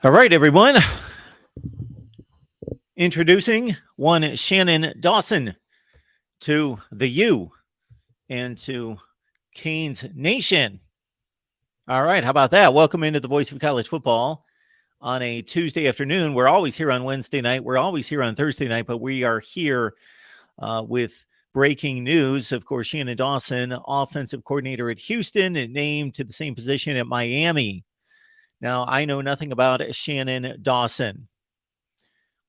All right, everyone. Introducing one Shannon Dawson to the U and to Canes Nation. All right, how about that? Welcome into the Voice of College Football on a Tuesday afternoon. We're always here on Wednesday night. We're always here on Thursday night, but we are here with breaking news. Of course, Shannon Dawson, offensive coordinator at Houston, and named to the same position at Miami. Now, I know nothing about Shannon Dawson.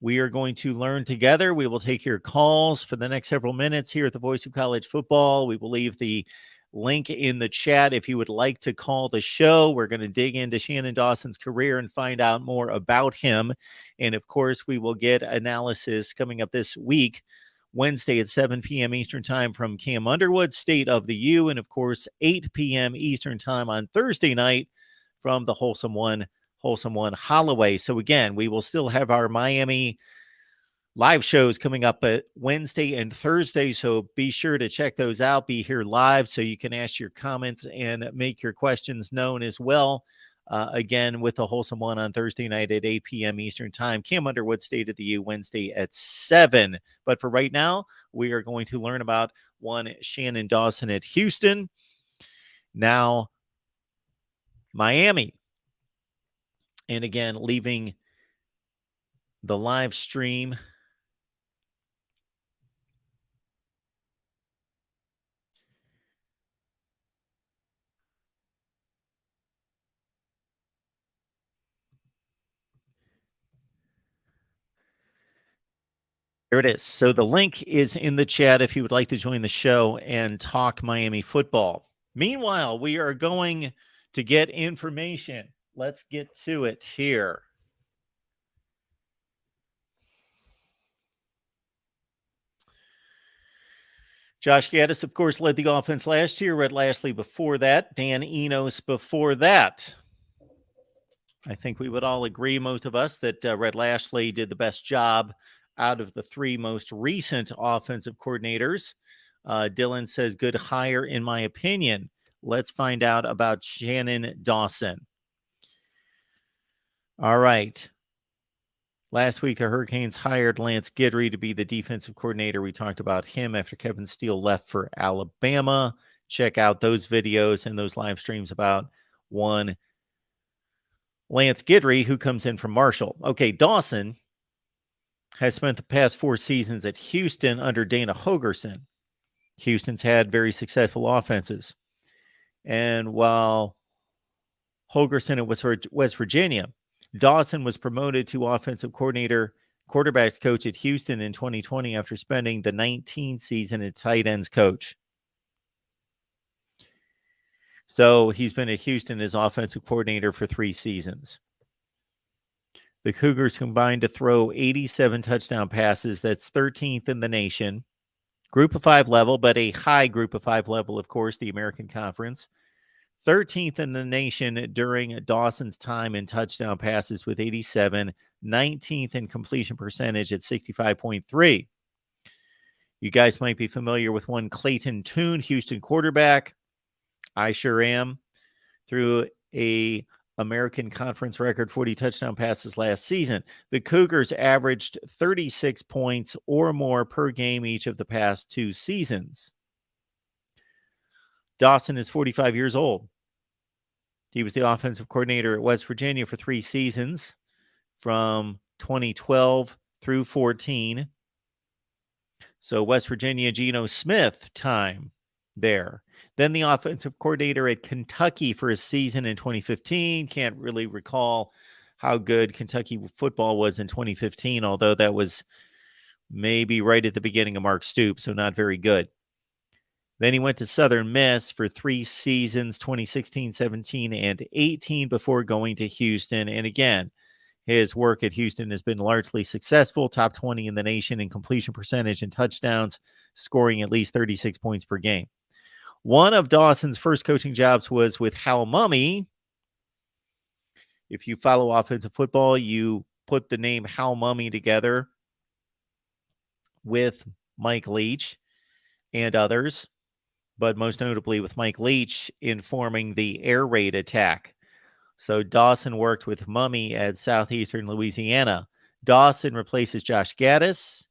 We are going to learn together. We will take your calls for the next several minutes here at the Voice of College Football. We will leave the link in the chat if you would like to call the show. We're going to dig into Shannon Dawson's career and find out more about him. And of course, we will get analysis coming up this week, Wednesday at 7 p.m. Eastern Time from Cam Underwood, State of the U, and of course, 8 p.m. Eastern Time on Thursday night from the Wholesome One Holloway. So again, we will still have our Miami live shows coming up at Wednesday and Thursday. So be sure to check those out. Be here live so you can ask your comments and make your questions known as well. Again, with the Wholesome One on Thursday night at 8 p.m. Eastern Time. Cam Underwood, State of the U, Wednesday at 7. But for right now, we are going to learn about one Shannon Dawson at Houston. Now, Miami. And again, leaving the live stream There it is. So the link is in the chat if you would like to join the show and talk Miami football. Meanwhile, we are going to get information. Let's get to it here. Josh Gaddis, of course, led the offense last year. Red Lashley before that. Dan Enos before that. I think we would all agree, most of us, that Red Lashley did the best job out of the three most recent offensive coordinators. Dylan says, good hire, in my opinion. Let's find out about Shannon Dawson. All right. Last week, the Hurricanes hired Lance Guidry to be the defensive coordinator. We talked about him after Kevin Steele left for Alabama. Check out those videos and those live streams about one Lance Guidry, who comes in from Marshall. Okay, Dawson has spent the past 4 seasons at Houston under Dana Holgorsen. Houston's had very successful offenses. And while Holgorsen was for West Virginia, Dawson was promoted to offensive coordinator, quarterbacks coach at Houston in 2020 after spending the 19th season as tight ends coach. So he's been at Houston as offensive coordinator for 3 seasons. The Cougars combined to throw 87 touchdown passes. That's 13th in the nation. Group of 5 level, but a high group of 5 level, of course, the American Conference. 13th in the nation during Dawson's time in touchdown passes with 87. 19th in completion percentage at 65.3. You guys might be familiar with one Clayton Tune, Houston quarterback. I sure am. Through a American Conference record 40 touchdown passes last season. The Cougars averaged 36 points or more per game each of the past 2 seasons. Dawson is 45 years old. He was the offensive coordinator at West Virginia for 3 seasons from 2012 through 14. So West Virginia, Geno Smith time there. Then the offensive coordinator at Kentucky for a season in 2015. Can't really recall how good Kentucky football was in 2015, although that was maybe right at the beginning of Mark Stoops, so not very good. Then he went to Southern Miss for 3 seasons, 2016, 17, and 18, before going to Houston. And again, his work at Houston has been largely successful, top 20 in the nation in completion percentage and touchdowns, scoring at least 36 points per game. One of Dawson's first coaching jobs was with Hal Mumme. If you follow offensive football, you put the name Hal Mumme together with Mike Leach and others, but most notably with Mike Leach in forming the air raid attack. So Dawson worked with Mummy at Southeastern Louisiana. Dawson replaces Josh Gaddis,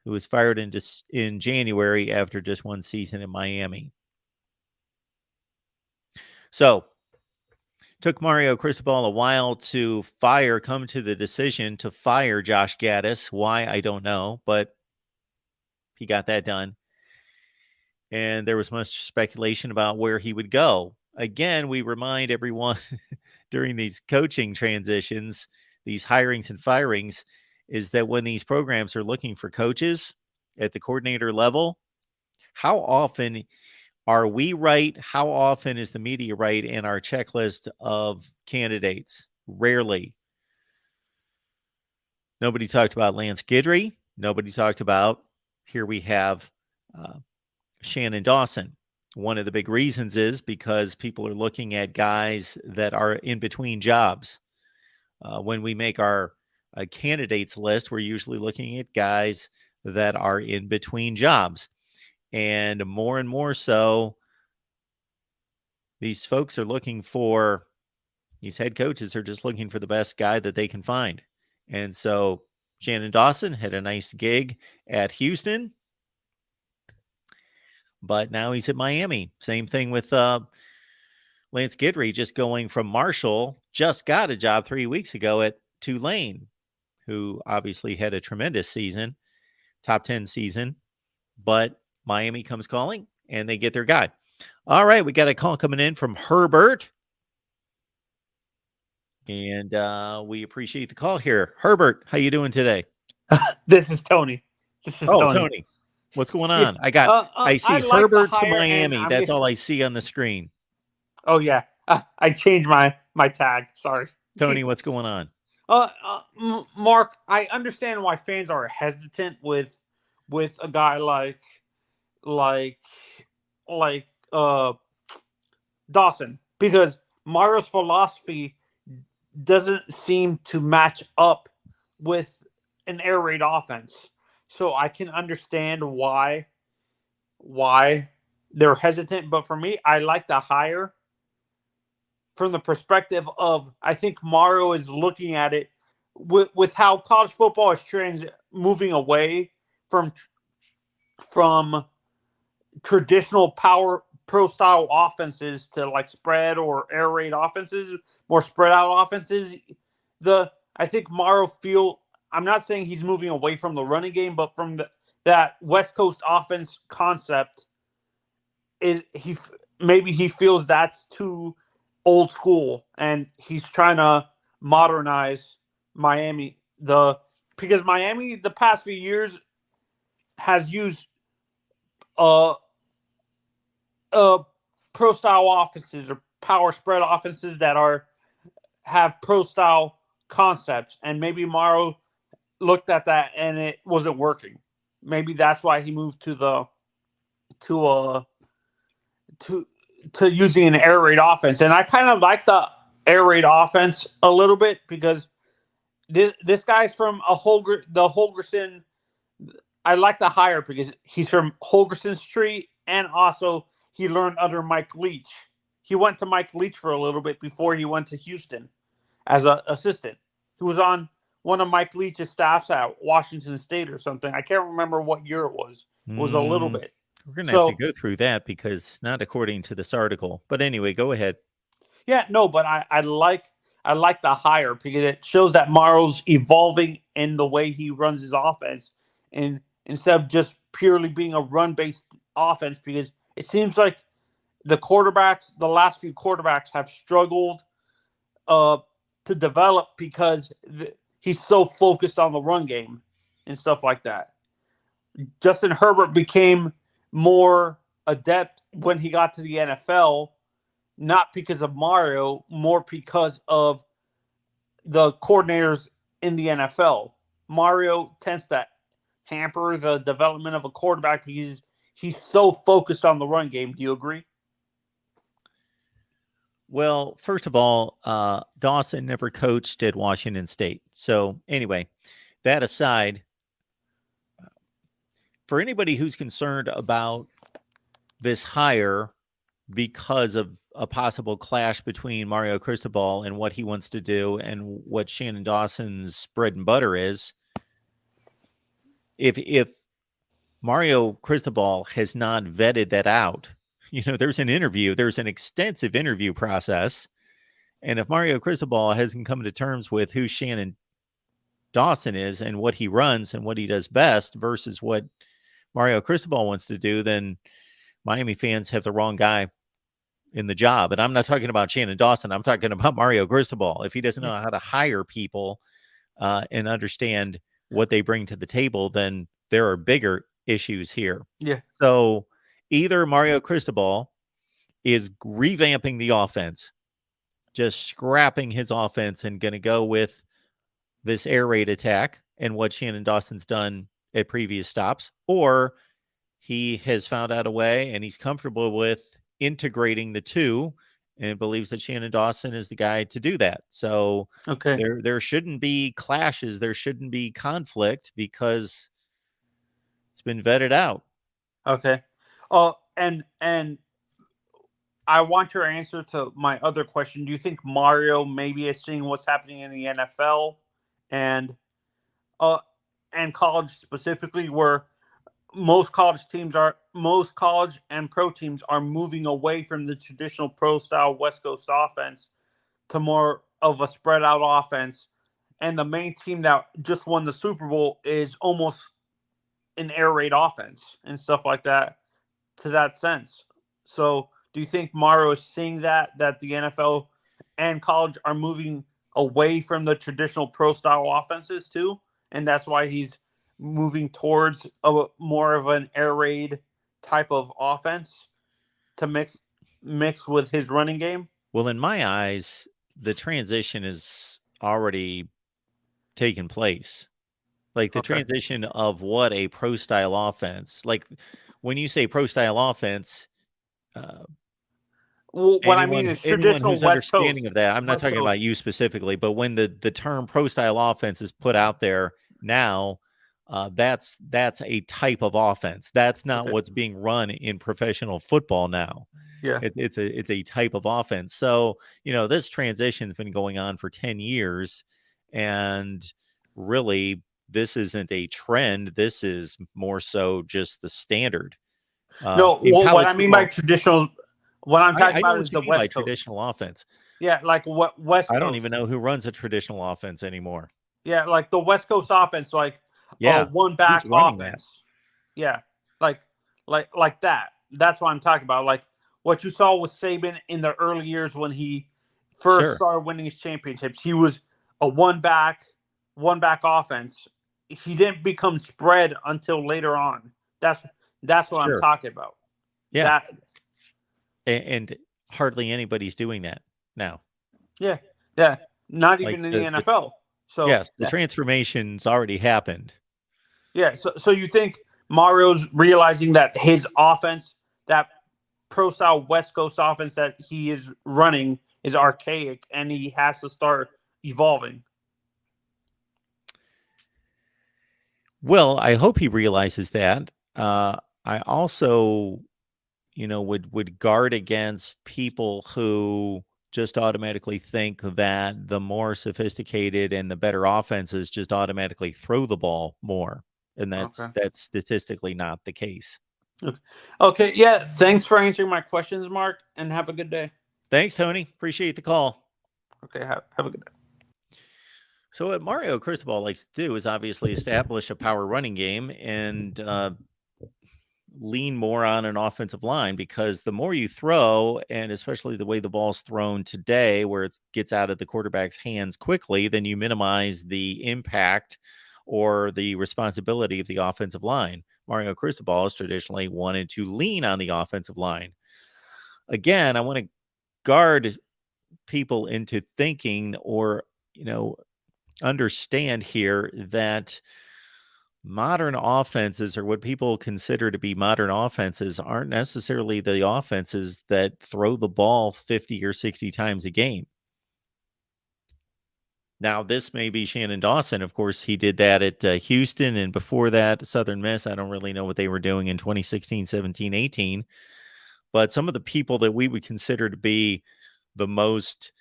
who was fired in January after just one season in Miami. So took Mario Cristobal a while to come to the decision to fire Josh Gaddis. Why, I don't know, but he got that done. And there was much speculation about where he would go. Again, we remind everyone during these coaching transitions, these hirings and firings, is that when these programs are looking for coaches at the coordinator level, how often are we right? How often is the media right in our checklist of candidates? Rarely. Nobody talked about Lance Guidry. Nobody talked about, here we have Shannon Dawson. One of the big reasons is because people are looking at guys that are in between jobs. When we make our candidates list, we're usually looking at guys that are in between jobs. And more so, these folks are looking for, these head coaches are just looking for the best guy that they can find. And so Shannon Dawson had a nice gig at Houston, but now he's at Miami. Same thing with Lance Guidry, just going from Marshall, just got a job 3 weeks ago at Tulane, who obviously had a tremendous season, top 10 season, but Miami comes calling and they get their guy. All right, we got a call coming in from Herbert. And we appreciate the call here. Herbert, how you doing today? This is Tony. Tony. What's going on? Yeah. I see Herbert to Miami. That's all I see on the screen. Oh, yeah. I changed my tag. Sorry. Tony, what's going on? Mark, I understand why fans are hesitant with a guy like Dawson, because Mario's philosophy doesn't seem to match up with an air raid offense. So I can understand why they're hesitant. But for me, I like the hire from the perspective of, I think Mario is looking at it with how college football is moving away from traditional power pro style offenses to like spread or air raid offenses, more spread out offenses. I think Mario I'm not saying he's moving away from the running game, but from that West Coast offense concept, maybe he feels that's too old school, and he's trying to modernize Miami. Because Miami the past few years has used pro style offenses or power spread offenses that have pro style concepts, and maybe Mario looked at that and it wasn't working. Maybe that's why he moved to using an air raid offense. And I kind of like the air raid offense a little bit, because this guy's from the Holgerson. I like the hire because he's from Holgerson Street, and also he learned under Mike Leach. He went to Mike Leach for a little bit before he went to Houston as an assistant. He was on one of Mike Leach's staffs at Washington State or something. I can't remember what year it was. It was a little bit. We're going to have to go through that, because not according to this article. But anyway, go ahead. Yeah, no, but I like the hire because it shows that Mario's evolving in the way he runs his offense, and instead of just purely being a run-based offense, because it seems like the last few quarterbacks have struggled to develop because he's so focused on the run game and stuff like that. Justin Herbert became more adept when he got to the NFL, not because of Mario, more because of the coordinators in the NFL. Mario tends to hamper the development of a quarterback because he's so focused on the run game. Do you agree? Well, first of all, Dawson never coached at Washington State. So anyway, that aside, for anybody who's concerned about this hire because of a possible clash between Mario Cristobal and what he wants to do and what Shannon Dawson's bread and butter is. If Mario Cristobal has not vetted that out, there's an extensive interview process. And if Mario Cristobal hasn't come to terms with who Shannon Dawson is and what he runs and what he does best versus what Mario Cristobal wants to do, then Miami fans have the wrong guy in the job. And I'm not talking about Shannon Dawson. I'm talking about Mario Cristobal. If he doesn't know how to hire people and understand what they bring to the table, then there are bigger issues here. Yeah. So either Mario Cristobal is revamping the offense, just scrapping his offense and going to go with this air raid attack and what Shannon Dawson's done at previous stops, or he has found out a way and he's comfortable with integrating the two and believes that Shannon Dawson is the guy to do that. So there shouldn't be clashes. There shouldn't be conflict because it's been vetted out. Okay. Oh, and I want your answer to my other question. Do you think Mario maybe is seeing what's happening in the NFL and college specifically, where most college and pro teams are moving away from the traditional pro style West Coast offense to more of a spread out offense, and the main team that just won the Super Bowl is almost an air raid offense and stuff like that, to that sense. So do you think Mario is seeing that the NFL and college are moving away from the traditional pro style offenses too, and that's why he's moving towards more of an air raid type of offense to mix with his running game? Well, in my eyes, the transition is already taken place. Like the transition of what a pro style offense, like when you say pro style offense, what I mean is traditional who's West understanding Coast. of that. I'm not talking about you specifically, but when the term pro style offense is put out there now, that's a type of offense. That's not what's being run in professional football now. Yeah, it's a type of offense. So this transition's been going on for 10 years, and really this isn't a trend. This is more so just the standard. No, what I mean by traditional, what I'm talking about is the West Coast. Traditional offense. Yeah, like what West Coast. I don't even know who runs a traditional offense anymore. Yeah, like the West Coast offense, like one back offense. Yeah, like that. That's what I'm talking about. Like what you saw with Saban in the early years when he first started winning his championships. He was a one back offense. He didn't become spread until later on. That's what I'm talking about. Yeah. And hardly anybody's doing that now. Yeah. Not even in the NFL. So yes, the transformation's already happened. Yeah. So you think Mario's realizing that his offense, that pro style West Coast offense that he is running, is archaic, and he has to start evolving? Well, I hope he realizes that. I also, would guard against people who just automatically think that the more sophisticated and the better offenses just automatically throw the ball more. And that's statistically not the case. Okay. Yeah. Thanks for answering my questions, Mark, and have a good day. Thanks, Tony. Appreciate the call. Okay. Have a good day. So what Mario Cristobal likes to do is obviously establish a power running game and lean more on an offensive line, because the more you throw, and especially the way the ball's thrown today, where it gets out of the quarterback's hands quickly, then you minimize the impact or the responsibility of the offensive line. Mario Cristobal has traditionally wanted to lean on the offensive line. Again, I want to guard people into thinking or, understand here that modern offenses, or what people consider to be modern offenses, aren't necessarily the offenses that throw the ball 50 or 60 times a game. Now, this may be Shannon Dawson. Of course, he did that at Houston, and before that, Southern Miss. I don't really know what they were doing in 2016, 17, 18. but some of the people that we would consider to be the most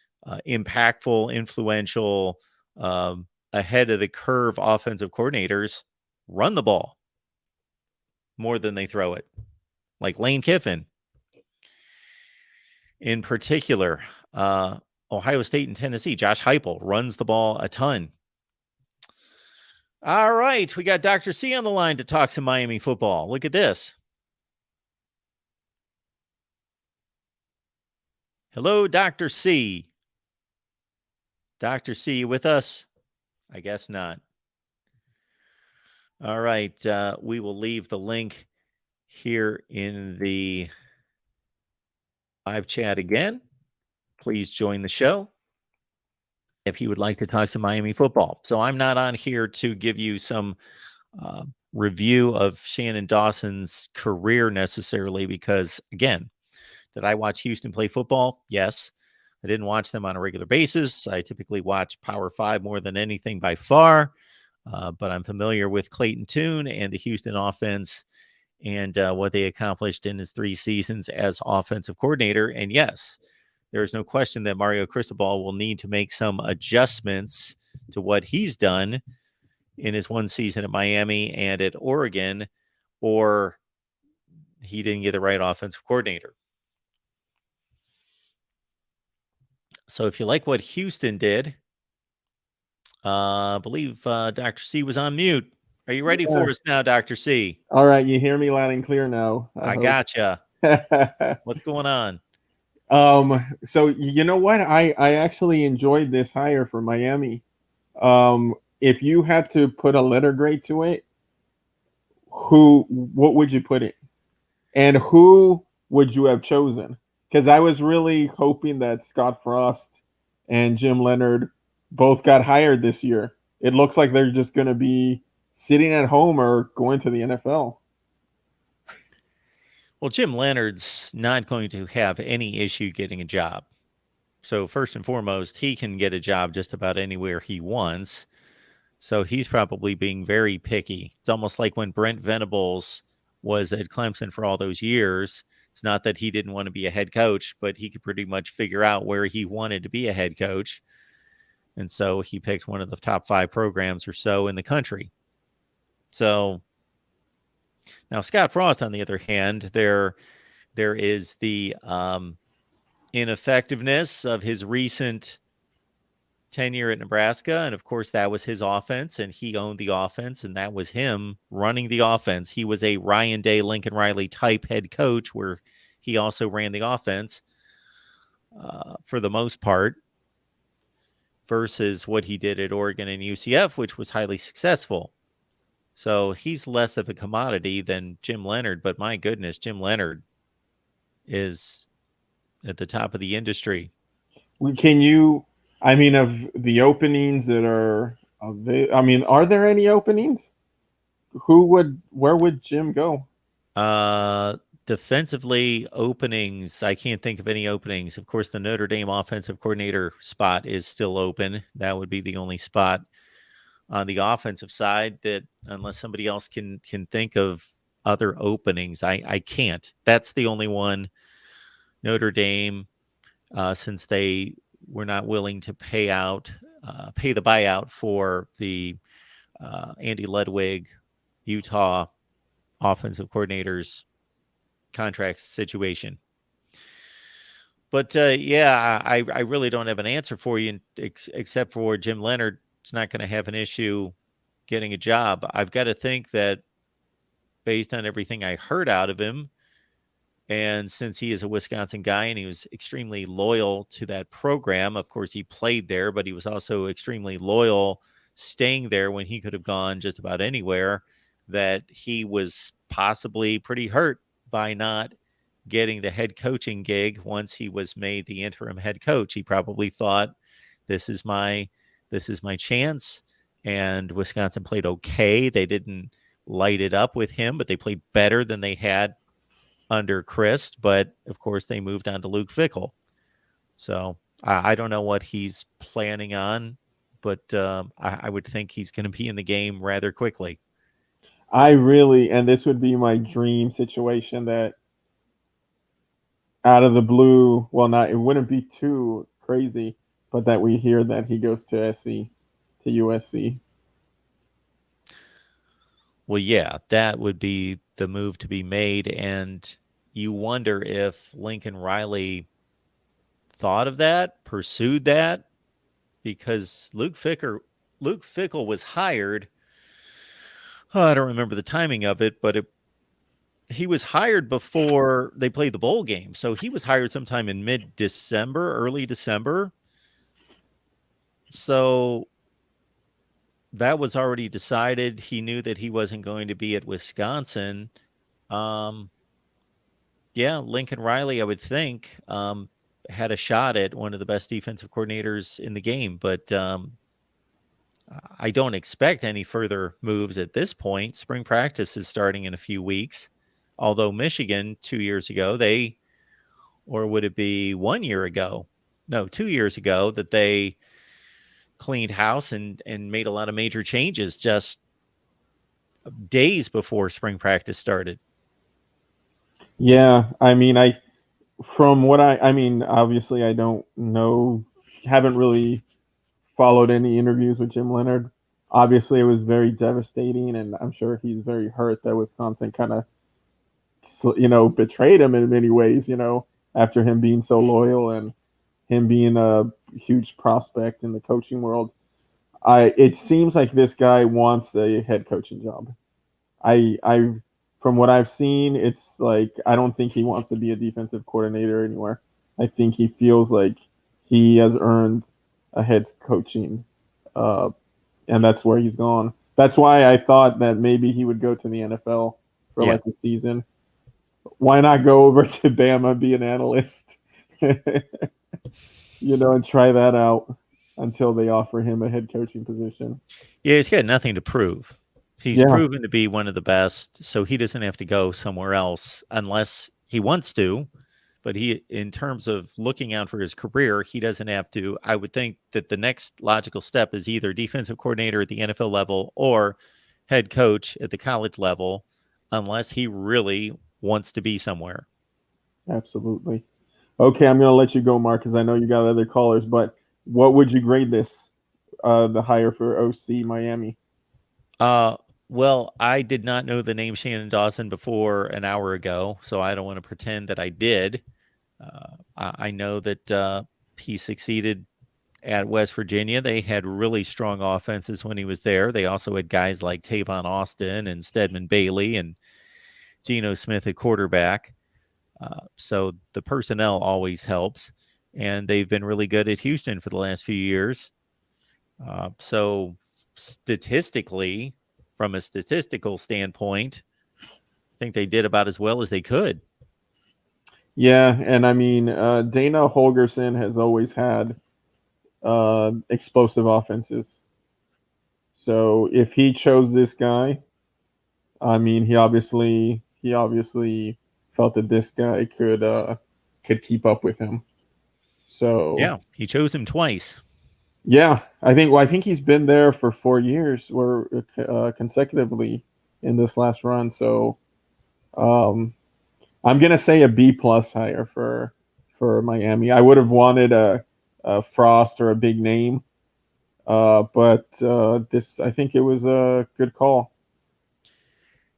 impactful, influential, ahead of the curve offensive coordinators run the ball more than they throw it. Like Lane Kiffin in particular, Ohio State and Tennessee. Josh Heupel runs the ball a ton. All right, we got Dr. C on the line to talk some Miami football. Look at this. Hello, Dr. C. Dr. C, you with us? I guess not. All right, we will leave the link here in the live chat again. Please join the show if you would like to talk some Miami football. So I'm not on here to give you some review of Shannon Dawson's career necessarily, because, again, did I watch Houston play football? Yes. I didn't watch them on a regular basis. I typically watch Power 5 more than anything by far, but I'm familiar with Clayton Tune and the Houston offense and what they accomplished in his 3 seasons as offensive coordinator. And yes, there is no question that Mario Cristobal will need to make some adjustments to what he's done in his 1 season at Miami and at Oregon, or he didn't get the right offensive coordinator. So if you like what Houston did, I believe Dr. C was on mute. Are you ready for us now, Dr. C? All right, you hear me loud and clear now. I gotcha. What's going on? So you know what? I actually enjoyed this hire for Miami. If you had to put a letter grade to it, what would you put it? And who would you have chosen? Because I was really hoping that Scott Frost and Jim Leonard both got hired this year. It looks like they're just going to be sitting at home or going to the NFL. Well, Jim Leonard's not going to have any issue getting a job. So first and foremost, he can get a job just about anywhere he wants. So he's probably being very picky. It's almost like when Brent Venables was at Clemson for all those years. It's not that he didn't want to be a head coach, but he could pretty much figure out where he wanted to be a head coach. And so he picked one of the top 5 programs or so in the country. So now Scott Frost, on the other hand, there is the ineffectiveness of his recent tenure at Nebraska. And of course, that was his offense, and he owned the offense, and that was him running the offense. He was a Ryan Day, Lincoln Riley type head coach where he also ran the offense for the most part, versus what he did at Oregon and UCF, which was highly successful. So he's less of a commodity than Jim Leonard, but my goodness, Jim Leonard is at the top of the industry. Can you, I mean, of the openings that are, are there any openings? Where would Jim go? Defensively, openings, I can't think of any openings. Of course, the Notre Dame offensive coordinator spot is still open. That would be the only spot on the offensive side that, unless somebody else can think of other openings, I can't. That's the only one. Notre Dame, since they were not willing to pay the buyout for the Andy Ludwig, Utah offensive coordinator's contract situation. But I really don't have an answer for you, except for Jim Leonard is not going to have an issue getting a job. I've got to think that based on everything I heard out of him, and since he is a Wisconsin guy and he was extremely loyal to that program, of course, he played there, but he was also extremely loyal staying there when he could have gone just about anywhere, that he was possibly pretty hurt by not getting the head coaching gig once he was made the interim head coach. He probably thought, this is my chance. And Wisconsin played okay. They didn't light it up with him, but they played better than they had under Christ. But of course, they moved on to Luke Fickell. So I don't know what he's planning on, but I would think he's going to be in the game rather quickly. And this would be my dream situation, that out of the blue, well, not it wouldn't be too crazy, but that we hear that he goes to USC. Well, yeah, that would be the move to be made. And you wonder if Lincoln Riley thought of that, pursued that, because Luke Fickell was hired. I don't remember the timing of it, but he was hired before they played the bowl game. So he was hired sometime in mid-December, early December. So that was already decided. He knew that he wasn't going to be at Wisconsin. Yeah, Lincoln Riley, I would think, had a shot at one of the best defensive coordinators in the game, but I don't expect any further moves at this point. Spring practice is starting in a few weeks. Although Michigan 2 years ago, or would it be 1 year ago? No, 2 years ago that they cleaned house and made a lot of major changes just days before spring practice started. Yeah, I mean, obviously I don't know, haven't really followed any interviews with Jim Leonhard. Obviously, it was very devastating, and I'm sure he's very hurt that Wisconsin kind of, betrayed him in many ways, after him being so loyal and him being a huge prospect in the coaching world. It seems like this guy wants a head coaching job. From what I've seen, it's like I don't think he wants to be a defensive coordinator anywhere. I think he feels like he has earned a head coaching, and that's where he's gone. That's why I thought that maybe he would go to the NFL for like a season. Why not go over to Bama, be an analyst, and try that out until they offer him a head coaching position. Yeah, he's got nothing to prove. He's proven to be one of the best, so he doesn't have to go somewhere else unless he wants to. But in terms of looking out for his career, he doesn't have to. I would think that the next logical step is either defensive coordinator at the NFL level or head coach at the college level, unless he really wants to be somewhere. Absolutely. Okay, I'm going to let you go, Mark, because I know you got other callers, but what would you grade this, the hire for OC Miami? Well, I did not know the name Shannon Dawson before an hour ago, so I don't want to pretend that I did. I know that he succeeded at West Virginia. They had really strong offenses when he was there. They also had guys like Tavon Austin and Stedman Bailey and Geno Smith at quarterback. So the personnel always helps. And they've been really good at Houston for the last few years. So statistically, from a statistical standpoint, I think they did about as well as they could. Yeah, and I mean, Dana Holgorsen has always had explosive offenses. So if he chose this guy, I mean, he obviously felt that this guy could keep up with him. So yeah, he chose him twice. Yeah, I think he's been there for 4 years or consecutively in this last run. So I'm gonna say a B+ hire for Miami. I would have wanted a Frost or a big name, but this, I think it was a good call.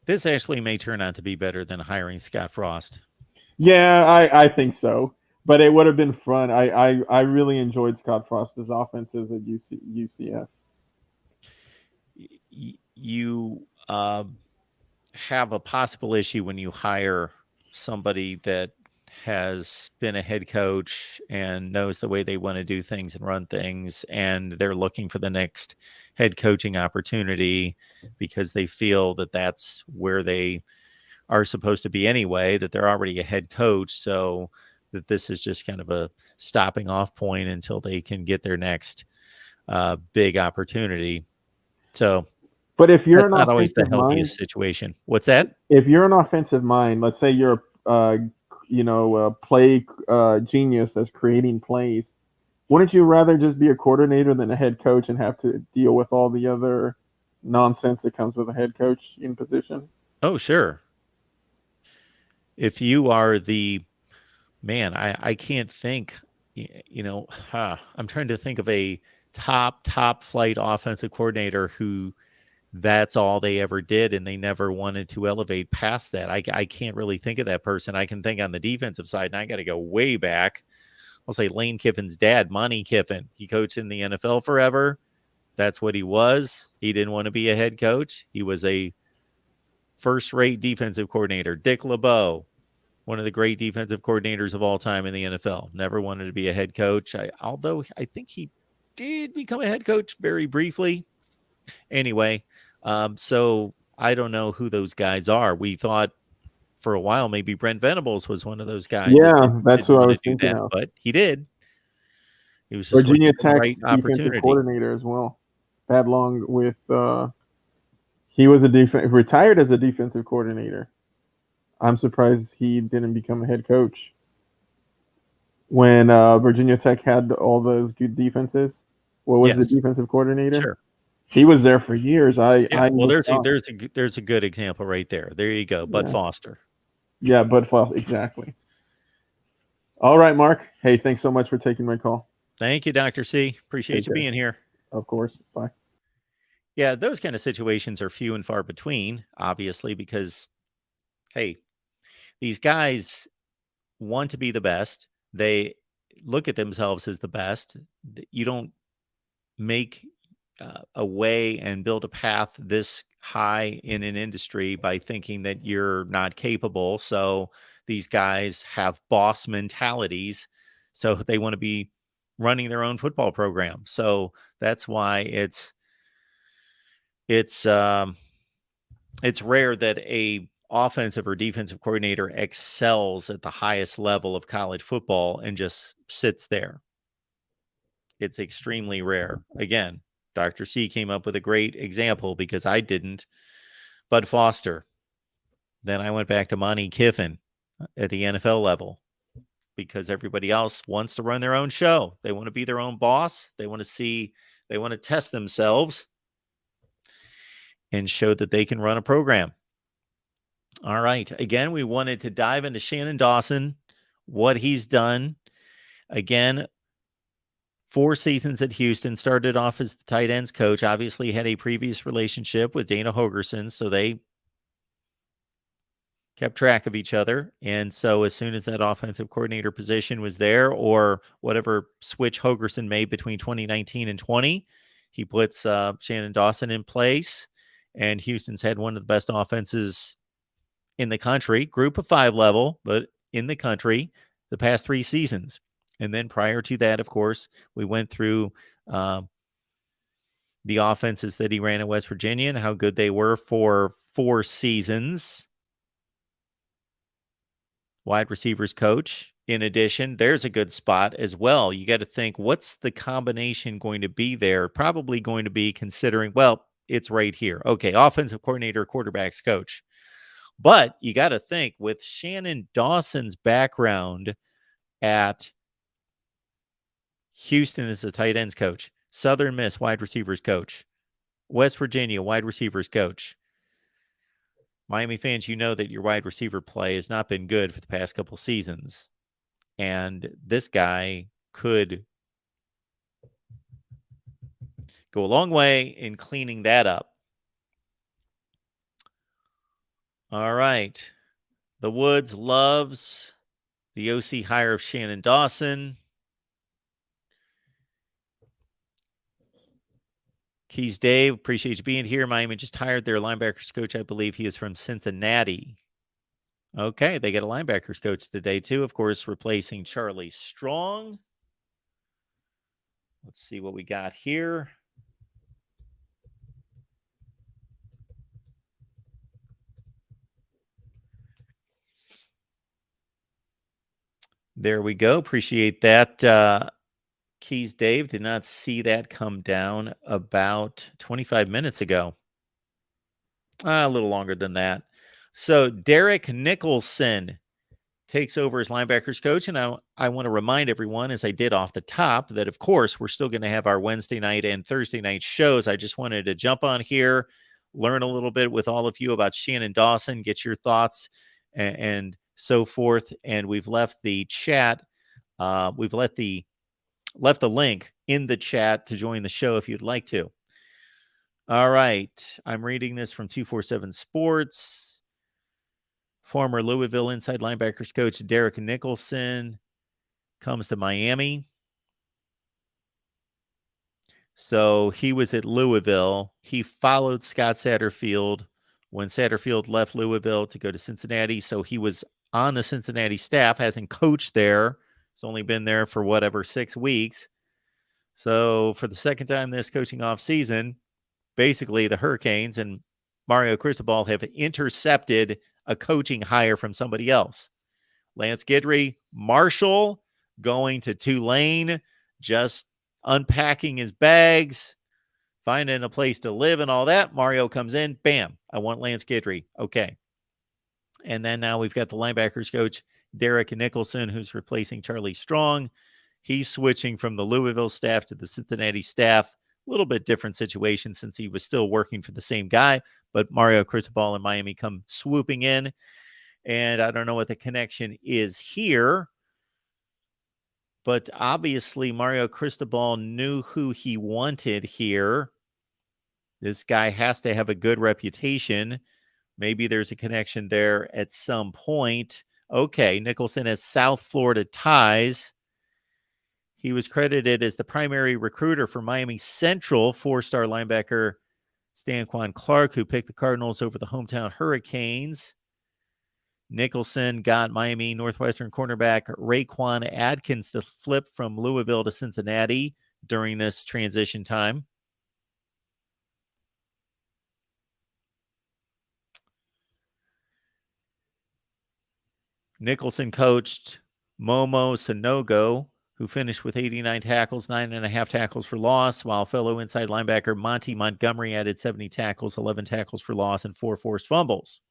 This actually may turn out to be better than hiring Scott Frost. Yeah, I think so. But it would have been fun. I really enjoyed Scott Frost's offenses at UCF. You have a possible issue when you hire somebody that has been a head coach and knows the way they want to do things and run things, and they're looking for the next head coaching opportunity because they feel that that's where they are supposed to be anyway, that they're already a head coach, so that this is just kind of a stopping off point until they can get their next big opportunity. So, but if you're not always the healthiest situation. What's that? If you're an offensive mind, let's say you're play genius that's creating plays, wouldn't you rather just be a coordinator than a head coach and have to deal with all the other nonsense that comes with a head coach in position? Oh, sure. If you are the man, I can't think, I'm trying to think of a top flight offensive coordinator who that's all they ever did and they never wanted to elevate past that. I can't really think of that person. I can think on the defensive side, and I got to go way back. I'll say Lane Kiffin's dad, Monty Kiffin. He coached in the NFL forever. That's what he was. He didn't want to be a head coach. He was a first-rate defensive coordinator. Dick LeBeau, one of the great defensive coordinators of all time in the NFL. Never wanted to be a head coach. Although I think he did become a head coach very briefly. Anyway, so I don't know who those guys are. We thought for a while maybe Brent Venables was one of those guys. Yeah, that's who I was thinking of. But he did. He was just Virginia looking for the Tech's right defensive opportunity. coordinator as well. That long with he was retired as a defensive coordinator. I'm surprised he didn't become a head coach. When Virginia Tech had all those good defenses, what was the defensive coordinator? Sure. He was there for years. Well, there's a good example right there. There you go, Bud Foster. Yeah, Bud Foster, exactly. All right, Mark. Hey, thanks so much for taking my call. Thank you, Dr. C. Appreciate you being here. Of course. Bye. Yeah, those kind of situations are few and far between, obviously, because, hey, these guys want to be the best. They look at themselves as the best. You don't make a way and build a path this high in an industry by thinking that you're not capable. So these guys have boss mentalities. So they want to be running their own football program. So that's why it's rare that a offensive or defensive coordinator excels at the highest level of college football and just sits there. It's extremely rare. Again, Dr. C came up with a great example because I didn't. Bud Foster. Then I went back to Monty Kiffin at the NFL level because everybody else wants to run their own show. They want to be their own boss. They want to test themselves and show that they can run a program. All right. Again, we wanted to dive into Shannon Dawson, what he's done. Again, 4 seasons at Houston, started off as the tight ends coach, obviously had a previous relationship with Dana Holgorsen, so they kept track of each other. And so as soon as that offensive coordinator position was there, or whatever switch Holgorsen made between 2019 and 20, he puts Shannon Dawson in place. And Houston's had one of the best offenses in the country, group of 5 level, but in the country, the past 3 seasons. And then prior to that, of course, we went through the offenses that he ran at West Virginia and how good they were for 4 seasons. Wide receivers coach. In addition, there's a good spot as well. You got to think, what's the combination going to be there? Probably going to be considering, well, it's right here. Okay, offensive coordinator, quarterbacks coach. But you got to think with Shannon Dawson's background at Houston as a tight ends coach, Southern Miss wide receivers coach, West Virginia wide receivers coach. Miami fans, you know that your wide receiver play has not been good for the past couple seasons. And this guy could go a long way in cleaning that up. All right. The Woods loves the OC hire of Shannon Dawson. Keys Dave, appreciate you being here. Miami just hired their linebackers coach. I believe he is from Cincinnati. Okay, they get a linebackers coach today too, of course, replacing Charlie Strong. Let's see what we got here. There we go. Appreciate that. Keys Dave, did not see that come down about 25 minutes ago. A little longer than that. So Derek Nicholson takes over as linebackers coach. And I want to remind everyone, as I did off the top, that, of course, we're still going to have our Wednesday night and Thursday night shows. I just wanted to jump on here, learn a little bit with all of you about Shannon Dawson, get your thoughts and so forth. And we've left the chat. We've left the link in the chat to join the show if you'd like to. All right. I'm reading this from 247 Sports. Former Louisville inside linebackers coach Derek Nicholson comes to Miami. So he was at Louisville. He followed Scott Satterfield when Satterfield left Louisville to go to Cincinnati. So he was on the Cincinnati staff, hasn't coached there. He's only been there for 6 weeks. So for the second time this coaching off season, basically the Hurricanes and Mario Cristobal have intercepted a coaching hire from somebody else. Lance Guidry, Marshall, going to Tulane, just unpacking his bags, finding a place to live and all that. Mario comes in, bam, I want Lance Guidry. Okay. And then now we've got the linebackers coach, Derek Nicholson, who's replacing Charlie Strong. He's switching from the Louisville staff to the Cincinnati staff. A little bit different situation since he was still working for the same guy, but Mario Cristobal and Miami come swooping in. And I don't know what the connection is here, but obviously Mario Cristobal knew who he wanted here. This guy has to have a good reputation. Maybe there's a connection there at some point. Okay, Nicholson has South Florida ties. He was credited as the primary recruiter for Miami Central 4-star linebacker Stanquan Clark, who picked the Cardinals over the hometown Hurricanes. Nicholson got Miami Northwestern cornerback Raekwon Adkins to flip from Louisville to Cincinnati during this transition time. Nicholson coached Momo Sanogo, who finished with 89 tackles, 9.5 tackles for loss, while fellow inside linebacker Monty Montgomery added 70 tackles, 11 tackles for loss, and 4 forced fumbles.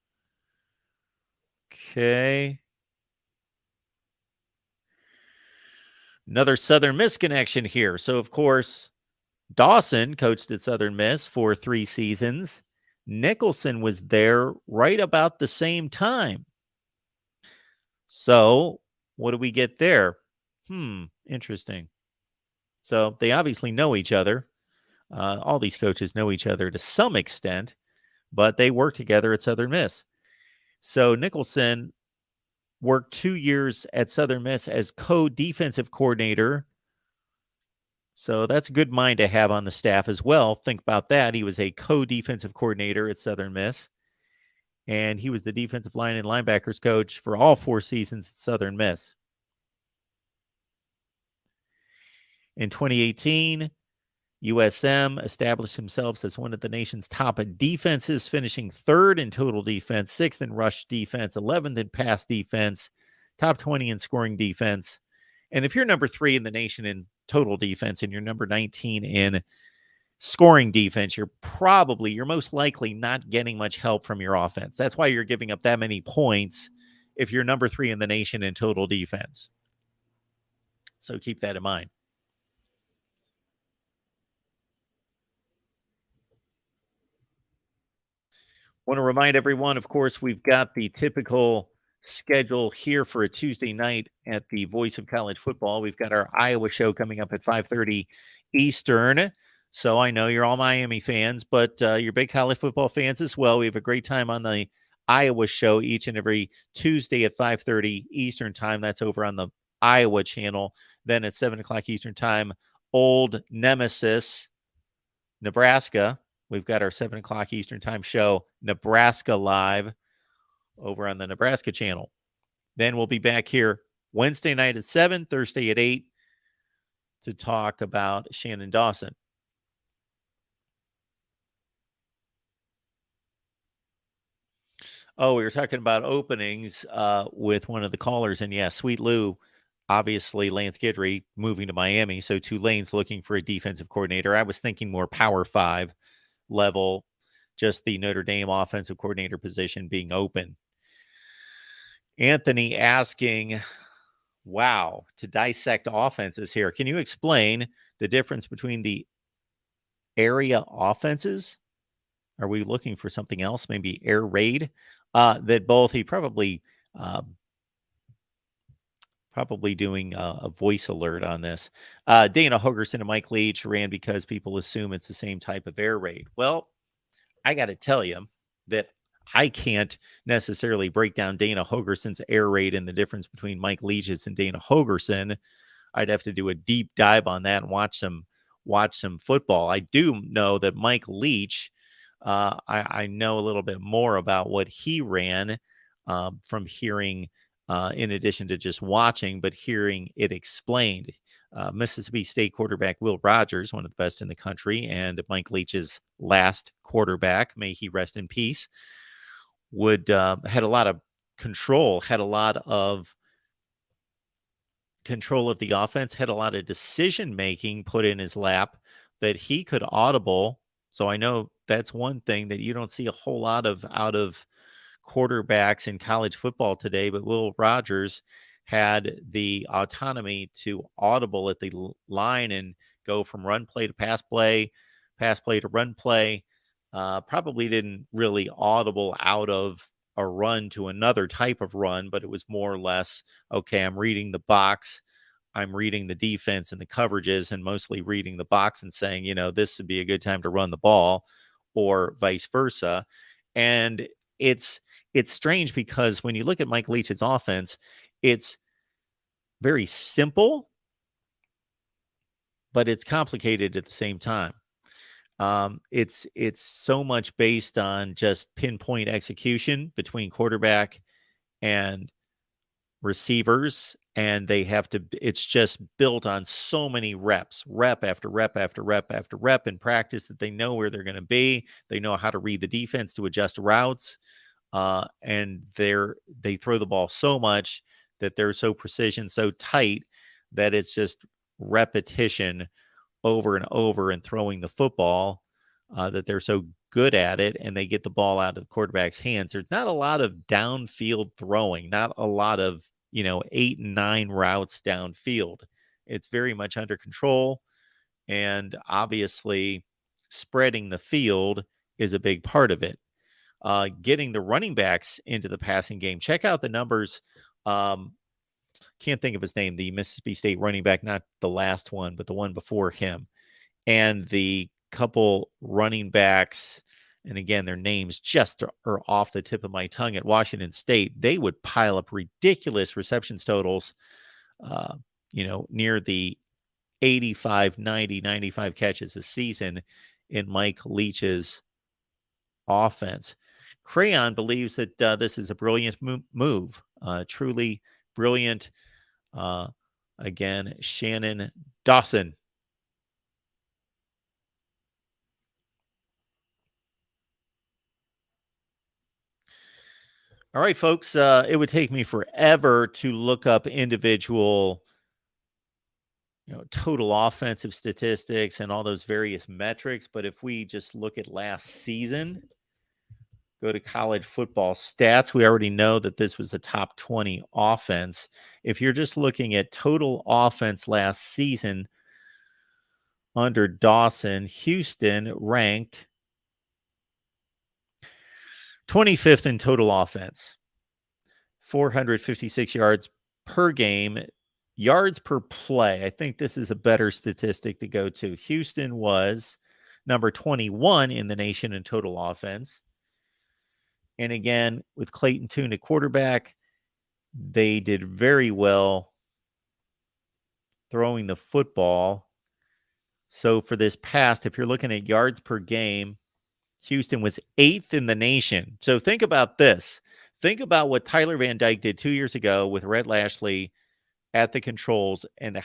Okay. Another Southern Miss connection here. So, of course, Dawson coached at Southern Miss for 3 seasons. Nicholson was there right about the same time. So, what do we get there? Interesting. So, they obviously know each other. All these coaches know each other to some extent, but they work together at Southern Miss. So, Nicholson worked 2 years at Southern Miss as co-defensive coordinator. So that's a good mind to have on the staff as well. Think about that. He was a co-defensive coordinator at Southern Miss, and he was the defensive line and linebackers coach for all 4 seasons at Southern Miss. In 2018, USM established himself as one of the nation's top defenses, finishing 3rd in total defense, 6th in rush defense, 11th in pass defense, top 20 in scoring defense. And if you're number 3 in the nation in total defense and you're number 19 in scoring defense, you're most likely not getting much help from your offense. That's why you're giving up that many points if you're number 3 in the nation in total defense. So keep that in mind. Want to remind everyone, of course, we've got the typical schedule here for a Tuesday night at the Voice of College Football. We've got our Iowa show coming up at 5:30 Eastern. So I know you're all Miami fans, but you're big college football fans as well. We have a great time on the Iowa show each and every Tuesday at 5:30 Eastern time. That's over on the Iowa channel. Then at 7 o'clock Eastern time, Old Nemesis, Nebraska. We've got our 7 o'clock Eastern time show, Nebraska Live, over on the Nebraska channel. Then we'll be back here Wednesday night at 7, Thursday at 8 to talk about Shannon Dawson. Oh, we were talking about openings with one of the callers. And yeah, Sweet Lou, obviously Lance Guidry moving to Miami. So Tulane's looking for a defensive coordinator. I was thinking more Power 5 level, just the Notre Dame offensive coordinator position being open. Anthony asking, wow, to dissect offenses here. Can you explain the difference between the area offenses? Are we looking for something else? Maybe air raid? That both, he probably Probably doing a voice alert on this. Dana Hogerson and Mike Leach ran because people assume it's the same type of air raid. Well, I got to tell you that I can't necessarily break down Dana Hogerson's air raid and the difference between Mike Leach's and Dana Hogerson. I'd have to do a deep dive on that and watch some football. I do know that Mike Leach, I know a little bit more about what he ran from hearing, in addition to just watching, but hearing it explained. Mississippi State quarterback Will Rogers, one of the best in the country, and Mike Leach's last quarterback, may he rest in peace, had a lot of control, had a lot of control of the offense, had a lot of decision making put in his lap that he could audible. So I know that's one thing that you don't see a whole lot of out of quarterbacks in college football today, but Will Rogers had the autonomy to audible at the line and go from run play to pass play to run play. Probably didn't really audible out of a run to another type of run, but it was more or less, okay, I'm reading the box, I'm reading the defense and the coverages, and mostly reading the box and saying, this would be a good time to run the ball, or vice versa. And it's strange because when you look at Mike Leach's offense, it's very simple, but it's complicated at the same time. It's so much based on just pinpoint execution between quarterback and receivers, and it's just built on so many reps, rep after rep after rep after rep in practice, that they know where they're going to be. They know how to read the defense to adjust routes. And they throw the ball so much that they're so precision, so tight, that it's just repetition over and over and throwing the football, that they're so good at it, and they get the ball out of the quarterback's hands. There's not a lot of downfield throwing, not a lot of 8 and 9 routes downfield. It's very much under control, and obviously spreading the field is a big part of it. Getting the running backs into the passing game. Check out the numbers. Can't think of his name, the Mississippi State running back, not the last one, but the one before him. And the couple running backs, and again, their names just are off the tip of my tongue, at Washington State. They would pile up ridiculous receptions totals, near the 85, 90, 95 catches a season in Mike Leach's offense. Crayon believes that this is a brilliant move, truly brilliant. Again, Shannon Dawson. All right, folks, it would take me forever to look up individual, total offensive statistics and all those various metrics. But if we just look at last season, go to college football stats, we already know that this was a top 20 offense. If you're just looking at total offense last season under Dawson, Houston ranked 25th in total offense, 456 yards per game, yards per play. I think this is a better statistic to go to. Houston was number 21 in the nation in total offense. And again, with Clayton Tune at quarterback, they did very well throwing the football. So for this past, if you're looking at yards per game, Houston was 8th in the nation. So think about this. Think about what Tyler Van Dyke did 2 years ago with Rhett Lashley at the controls, and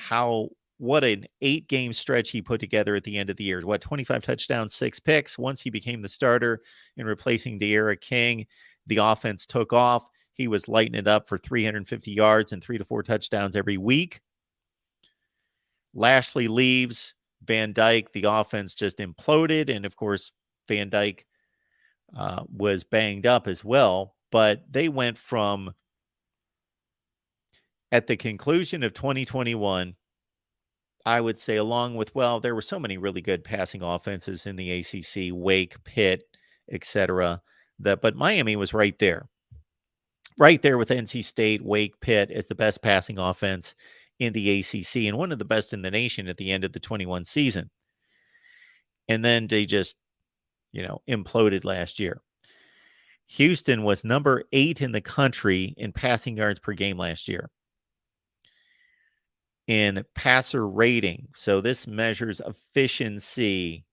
what an 8-game stretch he put together at the end of the year. 25 touchdowns, 6 picks. Once he became the starter in replacing De'Ara King, the offense took off. He was lighting it up for 350 yards and 3 to 4 touchdowns every week. Lashley leaves. Van Dyke, the offense just imploded. And of course, Van Dyke was banged up as well. But they went from, at the conclusion of 2021, I would say, along with, there were so many really good passing offenses in the ACC, Wake, Pitt, etc. But Miami was right there. right there with NC State, Wake, Pitt as the best passing offense in the ACC and one of the best in the nation at the end of the 21 season. And then they just, imploded last year. Houston was number 8 in the country in passing yards per game last year. In passer rating, so this measures efficiency,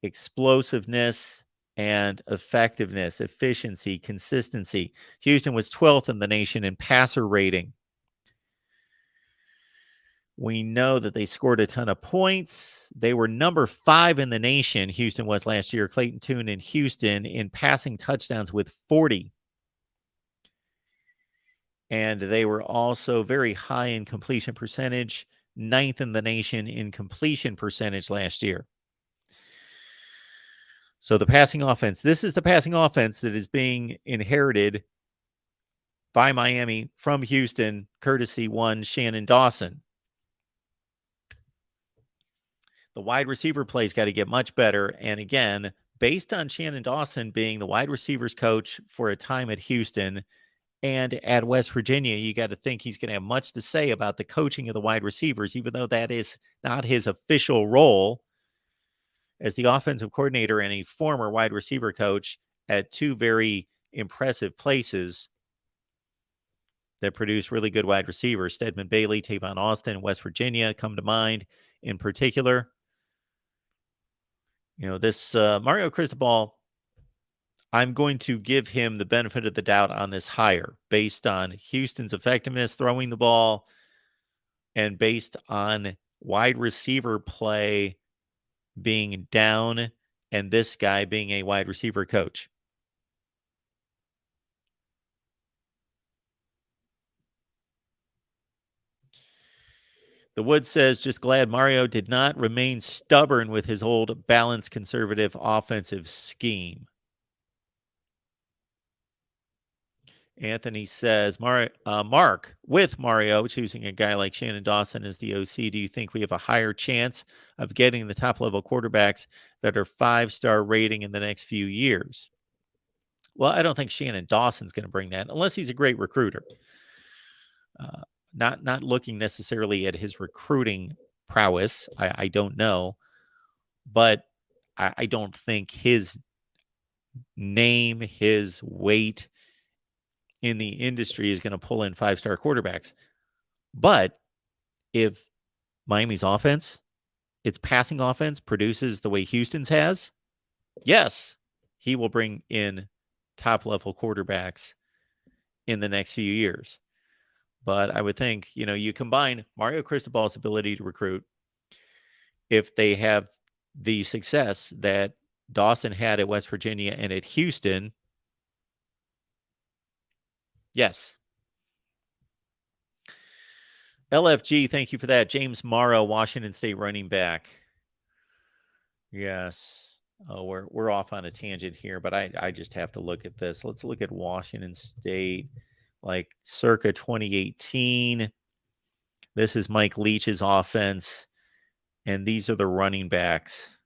explosiveness, and effectiveness, efficiency, consistency. Houston was 12th in the nation in passer rating. We know that they scored a ton of points. They were number 5 in the nation, Houston was last year, Clayton Tune in Houston, in passing touchdowns with 40. And they were also very high in completion percentage, 9th in the nation in completion percentage last year. So the passing offense, this is the passing offense that is being inherited by Miami from Houston, courtesy one Shannon Dawson. The wide receiver play's got to get much better. And again, based on Shannon Dawson being the wide receivers coach for a time at Houston and at West Virginia, you got to think he's going to have much to say about the coaching of the wide receivers, even though that is not his official role as the offensive coordinator and a former wide receiver coach at 2 very impressive places that produce really good wide receivers. Stedman Bailey, Tavon Austin, West Virginia come to mind in particular. This Mario Cristobal, I'm going to give him the benefit of the doubt on this hire based on Houston's effectiveness throwing the ball and based on wide receiver play being down and this guy being a wide receiver coach. The Wood says, just glad Mario did not remain stubborn with his old balanced conservative offensive scheme. Anthony says, Mark, with Mario choosing a guy like Shannon Dawson as the OC, do you think we have a higher chance of getting the top-level quarterbacks that are 5-star rating in the next few years? Well, I don't think Shannon Dawson's going to bring that unless he's a great recruiter. Not looking necessarily at his recruiting prowess. I don't know. But I don't think his name, his weight in the industry is going to pull in 5-star quarterbacks. But if Miami's offense, its passing offense, produces the way Houston's has, yes, he will bring in top-level quarterbacks in the next few years. But I would think, you combine Mario Cristobal's ability to recruit, if they have the success that Dawson had at West Virginia and at Houston, yes. LFG, thank you for that. James Morrow, Washington State running back. Yes. Oh, we're off on a tangent here, but I just have to look at this. Let's look at Washington State, like circa 2018. This is Mike Leach's offense, and these are the running backs.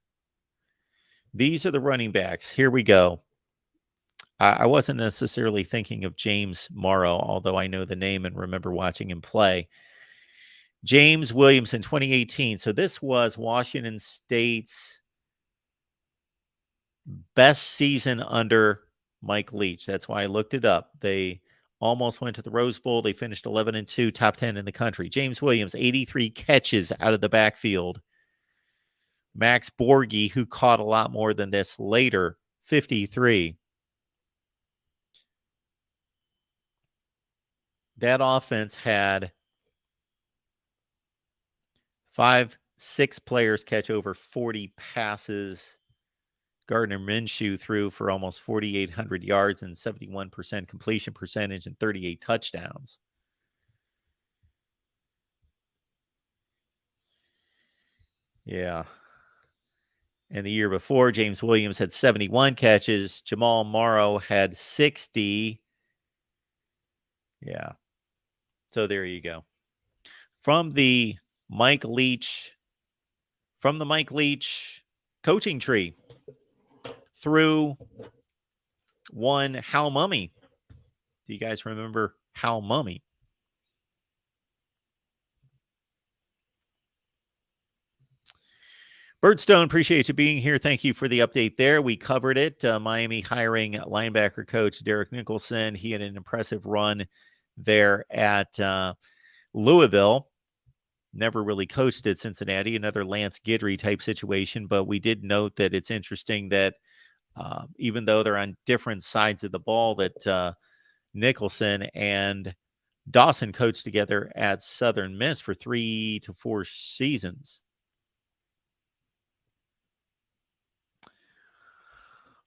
These are the running backs. Here we go. I wasn't necessarily thinking of James Morrow, although I know the name and remember watching him play. James Williamson, 2018. So this was Washington State's best season under Mike Leach. That's why I looked it up. They almost went to the Rose Bowl. They finished 11-2, top 10 in the country. James Williams, 83 catches out of the backfield. Max Borghi, who caught a lot more than this later, 53. That offense had 5-6 players catch over 40 passes. Gardner Minshew threw for almost 4,800 yards and 71% completion percentage and 38 touchdowns. Yeah. And the year before, James Williams had 71 catches. Jamal Morrow had 60. Yeah. So there you go. From the Mike Leach coaching tree through one Hal Mumme, Do you guys remember Hal Mummy? Birdstone, appreciate you being here. Thank you for the update there. We covered it. Miami hiring linebacker coach Derek Nicholson. He had an impressive run there at Louisville. Never really coached at Cincinnati, another Lance Guidry type situation. But we did note that it's interesting that even though they're on different sides of the ball, that Nicholson and Dawson coached together at Southern Miss for 3 to 4 seasons.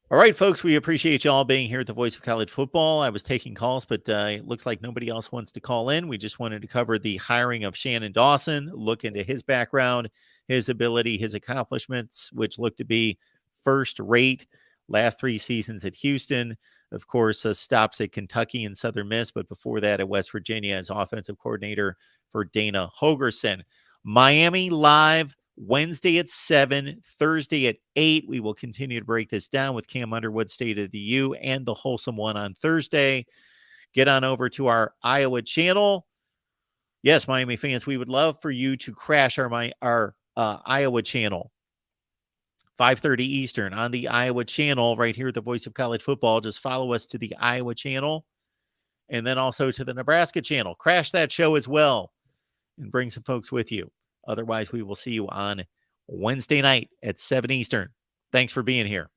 All right, folks, we appreciate you all being here at the Voice of College Football. I was taking calls, but it looks like nobody else wants to call in. We just wanted to cover the hiring of Shannon Dawson, look into his background, his ability, his accomplishments, which look to be first rate. Last 3 seasons at Houston, of course, stops at Kentucky and Southern Miss, but before that at West Virginia as offensive coordinator for Dana Holgorsen. Miami live Wednesday at 7, Thursday at 8. We will continue to break this down with Cam Underwood, State of the U, and the Wholesome One on Thursday. Get on over to our Iowa channel. Yes, Miami fans, we would love for you to crash our Iowa channel. 5:30 Eastern on the Iowa channel right here at the Voice of College Football. Just follow us to the Iowa channel and then also to the Nebraska channel. Crash that show as well and bring some folks with you. Otherwise, we will see you on Wednesday night at 7 Eastern. Thanks for being here.